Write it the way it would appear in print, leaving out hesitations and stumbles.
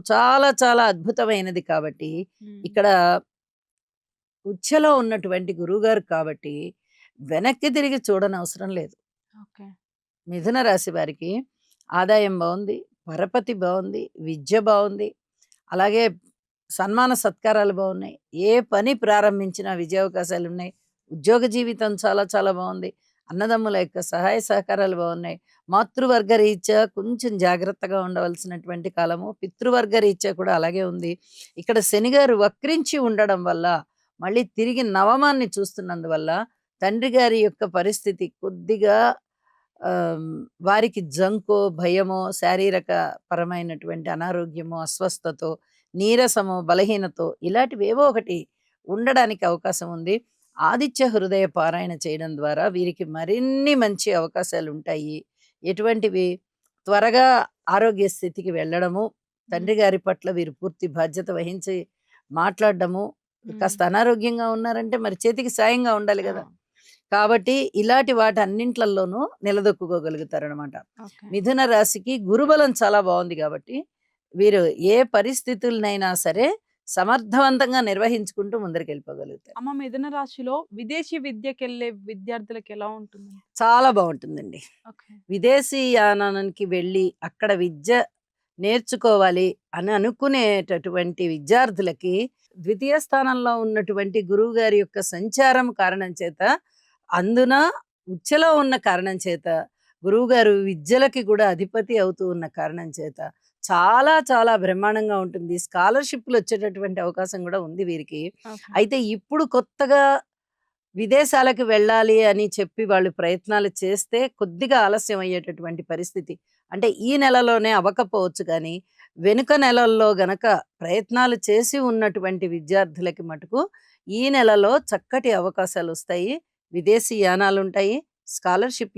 చాలా చాలా అద్భుతమైనది కాబట్టి హ్మ్. ఇక్కడ ఉచ్ఛలో ఉన్నటువంటి గురువుగారు కాబట్టి వెనక్కి తిరిగి చూడనవసరం లేదు. ఓకే. మిథున రాశి వారికి ఆదాయం బావుంది, పరపతి బావుంది, విద్య బావుంది. అలాగే సన్మాన సత్కారాలు బావున్నాయి. ఏ పని ప్రారంభించినా విజయావకాశాలున్నాయి. ఉద్యోగ జీవితం చాలా చాలా బావుంది. అన్నదమ్ముల యొక్క సహాయ సహకారాలు బావున్నాయి. మాతృవర్గ రీత్యా కొంచెం జాగ్రత్తగా ఉండవలసినటువంటి కాలము. పితృవర్గ రీత్యా కూడా అలాగే ఉంది. ఇక్కడ శనిగారు వక్రించి ఉండడం వల్ల, మళ్ళీ తిరిగి నవమాన్ని చూస్తున్నందువల్ల తండ్రి గారి యొక్క పరిస్థితి కొద్దిగా ఆహ్, వారికి జంకో, భయమో, శారీరక పరమైనటువంటి అనారోగ్యమో, అస్వస్థతో, నీరసమో, బలహీనతో ఇలాంటివేవో ఒకటి ఉండడానికి అవకాశం ఉంది. ఆదిత్య హృదయ పారాయణ చేయడం ద్వారా వీరికి మరిన్ని మంచి అవకాశాలుంటాయి. ఎటువంటివి? త్వరగా ఆరోగ్య స్థితికి వెళ్ళడము, హ్మ్. తండ్రి గారి పట్ల వీరు పూర్తి బాధ్యత వహించి మాట్లాడడము. హ్మ్. కాస్త అనారోగ్యంగా ఉన్నారంటే మరి చేతికి సాయంగా ఉండాలి ఆ! గదా! కాబట్టి ఇలాంటి వాటన్నింట్లల్లోనూ నిలదొక్కుకోగలుగుతారనమాట. ఓకే. మిథున రాశికి గురుబలం చాలా బావుంది గాబట్టి, వీరు ఏ పరిస్థితులనైనా సరే సమర్థవంతంగా నిర్వహించుకుంటూ ముందరికెళ్ళిపోగలుగుతారు. అమ్మ మిథున రాశిలో విదేశీ విద్యకెళ్ళే విద్యార్థులకి ఎలా ఉంటుంది? చాలా బావుంటుందండి. ఓకే. విదేశీ యానానికి వెళ్ళి అక్కడ విద్య నేర్చుకోవాలి అని అనుకునేటటువంటి విద్యార్థులకి ద్వితీయ స్థానంలో ఉన్నటువంటి గురువుగారి యొక్క సంచారం కారణం చేత, అందున ఉచ్ఛలో ఉన్న కారణం చేత, గురువుగారు విద్యలకి కూడా అధిపతి అవుతూ ఉన్న కారణం చేత చాలా చాలా బ్రహ్మాండంగా ఉంటుంది. స్కాలర్‌షిప్‌లు వచ్చేటటువంటి అవకాశం గూడా ఉంది వీరికి. ఓకే. అయితే ఇప్పుడు కొత్తగా విదేశాలకు వెళ్ళాలి అని చెప్పి వాళ్ళు ప్రయత్నాలు చేస్తే కొద్దిగా ఆలస్యం అయ్యేటటువంటి పరిస్థితి. అంటే ఈ నెలలోనే అవ్వకపోవచ్చు కానీ, వెనుక నెలల్లో గనక ప్రయత్నాలు చేసి ఉన్నటువంటి విద్యార్థులకి మటుకు ఈ నెలలో చక్కటి అవకాశాలొస్తాయి. విదేశీ యానాలుంటాయి. స్కాలర్‌షిప్